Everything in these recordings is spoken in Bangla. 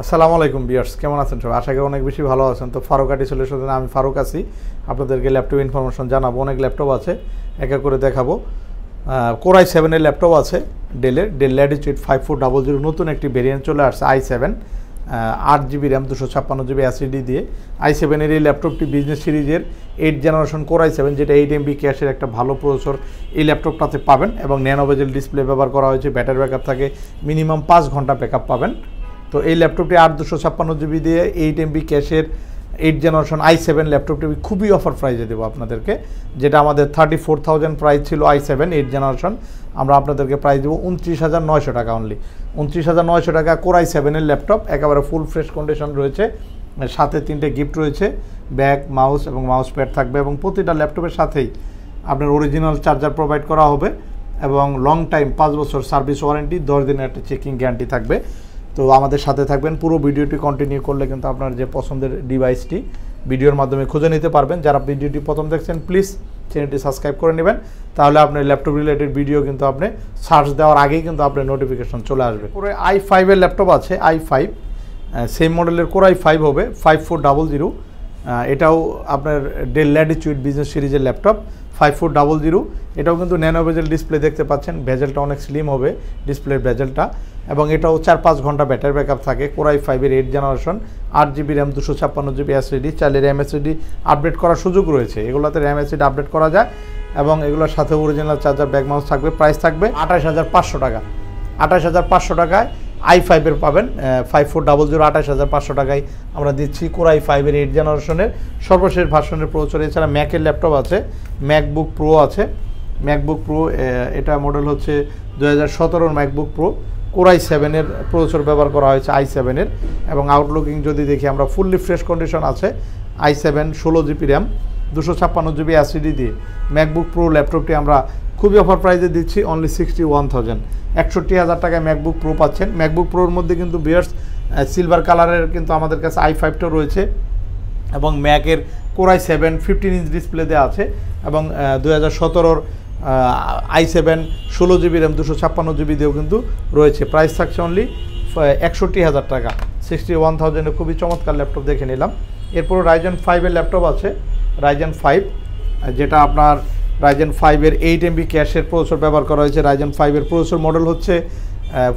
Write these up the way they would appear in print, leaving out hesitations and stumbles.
আসসালামু আলাইকুম ভিউয়ার্স, কেমন আছেন সবাই? আশা করি অনেক বেশি ভালো আছেন। তো ফারুক আইটি সলিউশনে আমি ফারুক আছি, আপনাদেরকে ল্যাপটপ ইনফরমেশন জানাবো। অনেক ল্যাপটপ আছে, এক এক করে দেখাবো। কোর i7 এর ল্যাপটপ আছে ডেল ল্যাটিটিউড 5400, নতুন একটি ভেরিয়েন্ট চলে আসছে i7, 8GB RAM 256GB SSD দিয়ে। i7 এর এই ল্যাপটপটি বিজনেস সিরিজের 8 জেনারেশন কোর i7, যেটা 8MB ক্যাশের একটা ভালো প্রসেসর এই ল্যাপটপটাতে পাবেন এবং ন্যানো বেজেল ডিসপ্লে ব্যবহার করা হয়েছে। ব্যাটারি ব্যাকআপ থাকে মিনিমাম 5 ঘন্টা ব্যাকআপ পাবেন। তো এই ল্যাপটপটি 8256GB দিয়ে 8MB ক্যাশের 8 জেনারেশন i7 ল্যাপটপটি খুবই অফার প্রাইজে দেবো আপনাদেরকে, যেটা আমাদের 34,000 প্রাইস ছিল i7 8 জেনারেশন, আমরা আপনাদেরকে প্রাইস দেবো 29,900 টাকা অনলি। 29,900 টাকা কোর i7 এর ল্যাপটপ, একেবারে ফুল ফ্রেশ কন্ডিশন রয়েছে। সাথে 3টে গিফট রয়েছে, ব্যাগ, মাউস এবং মাউস প্যাড থাকবে এবং প্রতিটা ল্যাপটপের সাথেই আপনার অরিজিনাল চার্জার প্রোভাইড করা হবে এবং লং টাইম 5 বছর সার্ভিস ওয়ারেন্টি, 10 দিনের একটা চেকিং গ্যারান্টি থাকবে। তো আমাদের সাথে থাকবেন, পুরো ভিডিওটি কন্টিনিউ করলে কিন্তু আপনার যে পছন্দের ডিভাইসটি ভিডিওর মাধ্যমে খুঁজে নিতে পারবেন। যারা ভিডিওটি প্রথম দেখছেন প্লিজ চ্যানেলটি সাবস্ক্রাইব করে নেবেন, তাহলে আপনার ল্যাপটপ রিলেটেড ভিডিও কিন্তু আপনি সার্চ দেওয়ার আগেই কিন্তু আপনার নোটিফিকেশন চলে আসবে। পরে i5 এর ল্যাপটপ আছে, i5 সেম মডেলের কোর i5 হবে 5400, এটাও আপনার ডেল ল্যাটিটিউড বিজনেস সিরিজের ল্যাপটপ 5400। এটাও কিন্তু ন্যানো বেজেল ডিসপ্লে দেখতে পাচ্ছেন, ভেজেলটা অনেক স্লিম হবে ডিসপ্লের ভেজেলটা, এবং এটাও 4-5 ঘন্টা ব্যাটারি ব্যাকআপ থাকে। কোর i5 এর 8 generation, 8GB RAM 256GB SSD, চাইলে র্যাম এসএসডি আপডেট করার সুযোগ রয়েছে। এগুলোতে র্যাম এসএসডি আপডেট করা যায় এবং এগুলোর সাথে অরিজিনাল চার্জার, ব্যাক মাউস থাকবে। প্রাইস থাকবে 28,500 টাকা। 28,500 টাকায় i5 এর পাবেন 5400, 28,500 টাকায় আমরা দিচ্ছি কোর i5 এর 8 জেনারেশনের সর্বশেষ ভার্সনের প্রসেসর। এছাড়া ম্যাকের ল্যাপটপ আছে, ম্যাকবুক প্রো আছে, ম্যাকবুক প্রো, এটা মডেল হচ্ছে 2017 ম্যাকবুক প্রো, কোর i7 এর প্রসেসর ব্যবহার করা হয়েছে i7 এর। এবং আউটলুকিং যদি দেখি আমরা ফুললি ফ্রেশ কন্ডিশন আছে। i7 16GB RAM 256GB SSD দিয়ে ম্যাকবুক প্রো ল্যাপটপটি আমরা খুবই অফার প্রাইসে দিচ্ছি অনলি 61,000, 61,000 টাকায় ম্যাকবুক প্রো পাচ্ছেন। ম্যাকবুক প্রোর মধ্যে কিন্তু ভিউয়ার্স সিলভার কালারের কিন্তু আমাদের কাছে i5টা রয়েছে এবং ম্যাকের কোর i7 15 ইঞ্চ ডিসপ্লে দেওয়া আছে এবং 2017 i7 16GB র্যাম 256GB দিয়েও কিন্তু রয়েছে। প্রাইস থাকছে অনলি 61,000 টাকা, 61,000-এ খুবই চমৎকার ল্যাপটপ দেখে নিলাম। এরপর Ryzen 5 এর ল্যাপটপ আছে, Ryzen 5, যেটা আপনার Ryzen 5 এর 8MB ক্যাশের প্রসেসর ব্যবহার করা হয়েছে। Ryzen 5 এর প্রসেসর মডেল হচ্ছে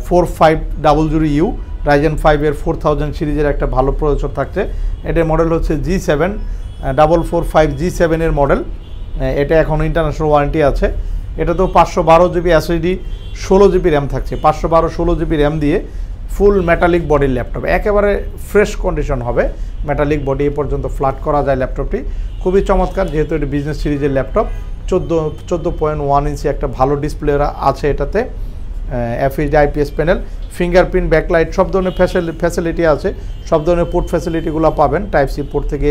4500U, Ryzen 5 এর 4000 সিরিজের একটা ভালো প্রসেসর থাকছে। এটার মডেল হচ্ছে G7 445 G7 এর মডেল। এটা এখন ইন্টারন্যাশনাল ওয়ারেন্টি আছে। এটা তো 512GB এসএসডি, 16GB র্যাম থাকছে। 512-16GB র্যাম দিয়ে ফুল মেটালিক বডির ল্যাপটপ, একেবারে ফ্রেশ কন্ডিশন হবে। মেটালিক বডি এ পর্যন্ত ফ্ল্যাট করা যায় ল্যাপটপটি, খুবই চমৎকার। যেহেতু এটি বিজনেস সিরিজের ল্যাপটপ, 14.1 ইঞ্চি একটা ভালো ডিসপ্লে আছে এটাতে, FHD IPS panel, fingerprint, backlight, সব ধরনের ফ্যাসিলিটি আছে। সব ধরনের পোর্ট ফ্যাসিলিটিগুলো পাবেন, টাইপ-C পোর্ট থেকে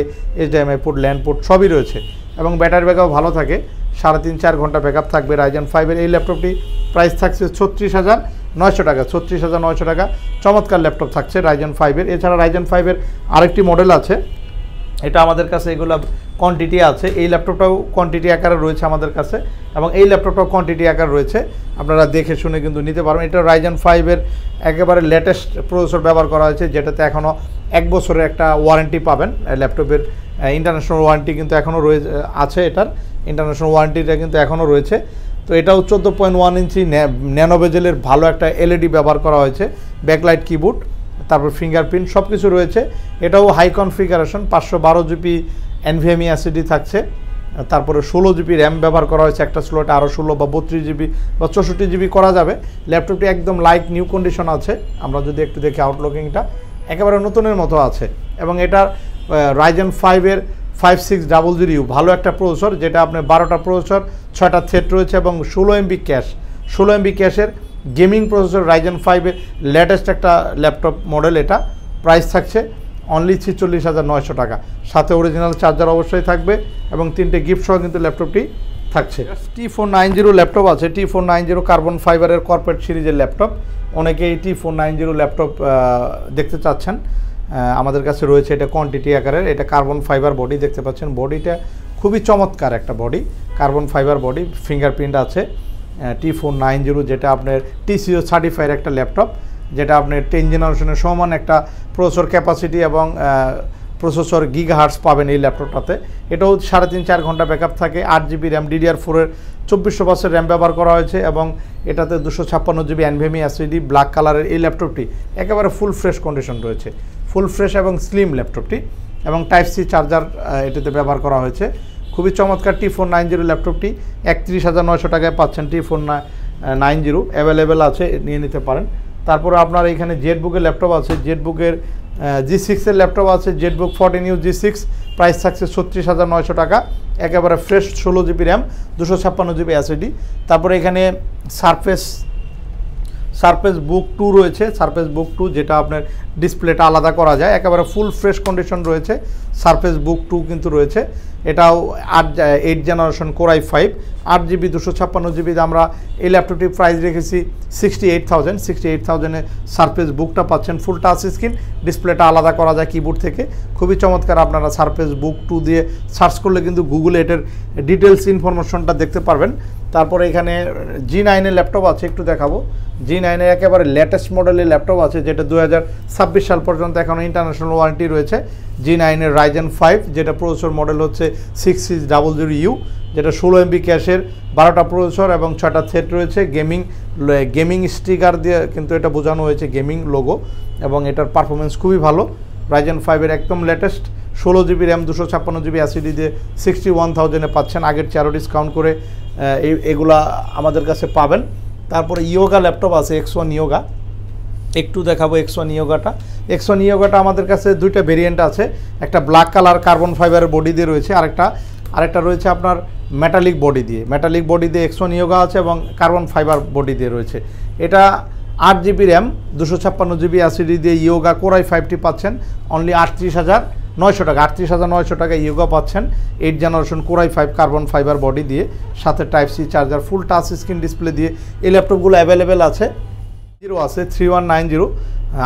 HDMI পোর্ট, ল্যান্ড পোর্ট সবই রয়েছে এবং ব্যাটারি ব্যাকআপ ভালো থাকে, 3.5-4 ঘন্টা ব্যাকআপ থাকবে। Ryzen 5 এর এই ল্যাপটপটি প্রাইস থাকছে 36,900 টাকা, 36,900 টাকা। চমৎকার ল্যাপটপ থাকছে Ryzen 5 এর। এছাড়া Ryzen 5 এর আরেকটি মডেল আছে, এটা আমাদের কাছে এগুলো কোয়ান্টিটি আছে। এই ল্যাপটপটাও কোয়ান্টিটি আকারে রয়েছে আমাদের কাছে এবং এই ল্যাপটপটাও কোয়ান্টিটি আকার রয়েছে, আপনারা দেখে শুনে কিন্তু নিতে পারবেন। এটা Ryzen 5 এর একেবারে লেটেস্ট প্রসেসর ব্যবহার করা হয়েছে, যেটাতে এখনও 1 বছরের একটা ওয়ারেন্টি পাবেন। ল্যাপটপের ইন্টারন্যাশনাল ওয়ারেন্টি কিন্তু এখনও রয়েছে আছে, এটার ইন্টারন্যাশনাল ওয়ারেন্টিটা কিন্তু এখনও রয়েছে। তো এটাও 14.1 ইঞ্চি ন্যানো বেজেলের ভালো একটা LED ব্যবহার করা হয়েছে, ব্যাকলাইট কিবোর্ড, তারপর ফিঙ্গারপ্রিন্ট সব কিছু রয়েছে। এটাও high configuration, 512GB NVMe SSD থাকছে, তারপরে 16GB র্যাম ব্যবহার করা হয়েছে। একটা স্লটে আরও 16 বা 32GB বা 64GB করা যাবে। ল্যাপটপটি একদম লাইক নিউ কন্ডিশন আছে। আমরা যদি একটু দেখি আউটলুকিংটা একেবারে নতুনের মতো আছে এবং এটার Ryzen 5 এর 5600U ভালো একটা প্রসেসর, যেটা আপনার 12টা প্রসেসর, 6টা থ্রেড রয়েছে এবং 16MB ক্যাশ, 16MB ক্যাশের গেমিং প্রসেসর Ryzen 5 এর লেটেস্ট একটা ল্যাপটপ মডেল। এটা প্রাইস থাকছে অনলি 46,900 টাকা, সাথে অরিজিনাল চার্জার অবশ্যই থাকবে এবং 3টে গিফট সহ কিন্তু ল্যাপটপটি থাকছে। T490 ল্যাপটপ আছে, T490 কার্বন ফাইবারের কর্পোরেট সিরিজের ল্যাপটপ। অনেকেই T490 ল্যাপটপ দেখতে চাচ্ছেন, আমাদের কাছে রয়েছে। এটা কোয়ান্টিটি আকারের, এটা কার্বন ফাইবার বডি দেখতে পাচ্ছেন, বডিটা খুবই চমৎকার একটা body, carbon fibre body, fingerprint আছে। T490 যেটা আপনার TCO সার্টিফাইড একটা ল্যাপটপ, যেটা আপনি 10 জেনারেশনের সমান একটা প্রসেসর ক্যাপাসিটি এবং প্রসেসর গিগাহার্টস পাবেন এই ল্যাপটপটাতে। এটাও 3.5-4 ঘন্টা ব্যাকআপ থাকে। 8GB র্যাম, DDR4-এর 2400 বাসের র্যাম ব্যবহার করা হয়েছে এবং এটাতে 256GB NVMe SSD ব্ল্যাক কালারের এই ল্যাপটপটি একেবারে ফুল ফ্রেশ কন্ডিশন রয়েছে, ফুল ফ্রেশ এবং স্লিম ল্যাপটপটি, এবং Type-C চার্জার এটাতে ব্যবহার করা হয়েছে। খুবই চমৎকার T490 ল্যাপটপটি 31,900 টাকায় পাচ্ছেন। T490 অ্যাভেলেবেল আছে, নিয়ে নিতে পারেন। তারপরে আপনার এখানে জেটবুকের ল্যাপটপ আছে, জেটবুকের G6-এর ল্যাপটপ আছে, জেটবুক 14U G6, প্রাইস থাকছে 36,900 টাকা, একেবারে fresh 16GB RAM, 256GB SSD। তারপরে এখানে সারফেস বুক 2 রয়েছে, সারফেস বুক 2 যেটা আপনার ডিসপ্লেটা আলাদা করা যায়, একেবারে ফুল ফ্রেশ কন্ডিশন রয়েছে। সারফেস বুক 2 কিন্তু রয়েছে, এটাও 8 generation core i5, 8GB 256GB। আমরা এই ল্যাপটপটির প্রাইস রেখেছি 68,000 সারফেস বুকটা পাচ্ছেন। ফুল টাচ স্ক্রিন, ডিসপ্লেটা আলাদা করা যায় কিবোর্ড থেকে, খুবই চমৎকার। আপনারা সারফেস বুক 2 দিয়ে সার্চ করলে কিন্তু গুগলে এটার ডিটেলস ইনফরমেশনটা দেখতে পারবেন। তারপরে এখানে G9-এর ল্যাপটপ আছে, একটু দেখাবো। G9-এর একেবারে লেটেস্ট মডেলের ল্যাপটপ আছে, যেটা 2026 সাল পর্যন্ত এখনও ইন্টারন্যাশনাল ওয়ারেন্টি রয়েছে। G9-এর Ryzen 5, যেটা প্রসেসর মডেল হচ্ছে 6600U, যেটা 16MB ক্যাশের, 12টা প্রসেসর এবং 6টা থ্রেড রয়েছে। গেমিং স্টিকার দিয়ে কিন্তু এটা বোঝানো হয়েছে, গেমিং লোগো, এবং এটার পারফরমেন্স খুবই ভালো। Ryzen 5-এর একদম latest 16GB RAM, 256GB SSD দিয়ে 61,000-এ পাচ্ছেন। আগের 4 ডিসকাউন্ট করে এগুলা আমাদের কাছে পাবেন। তারপরে ইয়োগা ল্যাপটপ আছে, X1 ইয়োগা, একটু দেখাবো X1 ইয়োগাটা। X1 ইয়োগাটা আমাদের কাছে দুইটা ভেরিয়েন্ট আছে, একটা ব্ল্যাক কালার কার্বন ফাইবারের বডি দিয়ে রয়েছে, আরেকটা রয়েছে আপনার মেটালিক বডি দিয়ে X1 ইয়োগা আছে, এবং কার্বন ফাইবার বডি দিয়ে রয়েছে। এটা 8GB র্যাম, 256GB SSD দিয়ে ইয়োগা কোর i5টি পাচ্ছেন অনলি 38,900 টাকা। 38,900 টাকা ইয়োগা পাচ্ছেন 8 generation core i5 carbon fibre body দিয়ে, সাথে Type-C চার্জার, ফুল টাচ স্ক্রিন ডিসপ্লে দিয়ে এই ল্যাপটপগুলো অ্যাভেলেবেল আছে। 3190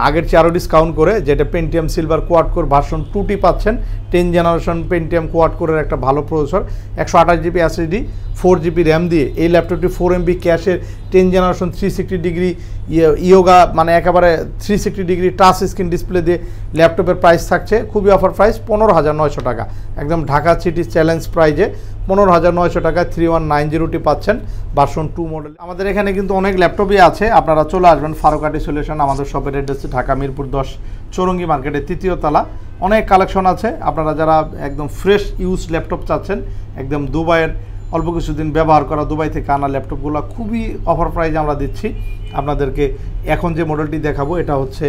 আগের 4 ডিসকাউন্ট করে, যেটা Pentium silver quad core version 2টি পাচ্ছেন। 10 জেনারেশন পেন্টিয়াম কোয়াড কোরের একটা ভালো processor, 128GB SSD, 4GB RAM দিয়ে এই ল্যাপটপটি 4MB ক্যাশের 10 জেনারেশন 360 ডিগ্রি ইয়োগা, মানে একেবারে 360 ডিগ্রি টাচ স্ক্রিন ডিসপ্লে দিয়ে ল্যাপটপের প্রাইস থাকছে খুবই অফার প্রাইস 15,900 টাকা, একদম ঢাকা সিটি চ্যালেঞ্জ প্রাইজে 15,900 টাকায় 3190টি পাচ্ছেন ভার্সন 2 মডেল। আমাদের এখানে কিন্তু অনেক ল্যাপটপই আছে, আপনারা চলে আসবেন ফারুকাটি সলিউশন। আমাদের শপের অ্যাড্রেস ঢাকা মিরপুর 10 চৌরঙ্গি মার্কেটের 3য় তলা। অনেক কালেকশন আছে, আপনারা যারা একদম ফ্রেশ ইউজ ল্যাপটপ চাচ্ছেন, একদম দুবাইয়ের অল্প কিছুদিন ব্যবহার করা দুবাই থেকে আনা ল্যাপটপগুলো খুবই অফার প্রাইজে আমরা দিচ্ছি আপনাদেরকে। এখন যে মডেলটি দেখাবো এটা হচ্ছে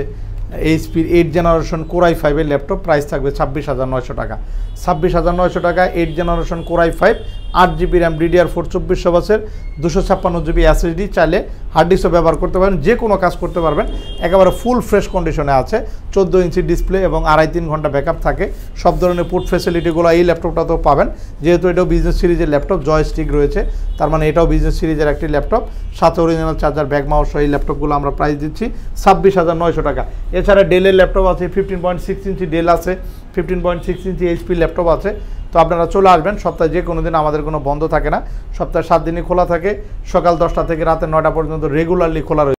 HP-র 8 জেনারেশন কোর i5-এর ল্যাপটপ, প্রাইস থাকবে 26,900 টাকা। 26,900 টাকায় 8 generation core i5, 8GB RAM, DDR4 2400 বাসের, 256GB SSD, চাইলে হার্ড ডিস্কও ব্যবহার করতে পারেন, যে কোনো কাজ করতে পারবেন। একেবারে ফুল ফ্রেশ কন্ডিশনে আছে, 14 ইঞ্চি ডিসপ্লে এবং 2.5-3 ঘন্টা ব্যাকআপ থাকে। সব ধরনের পোর্ট ফ্যাসিলিটিগুলো এই ল্যাপটপটাতেও পাবেন, যেহেতু এটাও বিজনেস সিরিজের ল্যাপটপ, জয়স্টিক রয়েছে, তার মানে এটাও বিজনেস সিরিজের একটি ল্যাপটপ। সাথে অরিজিনাল চার্জার, ব্যাগ মাউস সহ এই ল্যাপটপগুলো আমরা প্রাইস দিচ্ছি 26,900 টাকা। এছাড়া ডেলের ল্যাপটপ আছে, 15.6 ইঞ্চি ডেল আছে, 15.6 ইঞ্চি HP ল্যাপটপ আছে। তো আপনারা চলে আসবেন, সপ্তাহে যে কোনো দিন আমাদের কোনো বন্ধ থাকে না, সপ্তাহে 7 দিনই খোলা থাকে, সকাল 10টা থেকে রাতে 9টা পর্যন্ত রেগুলারলি খোলা রয়েছে।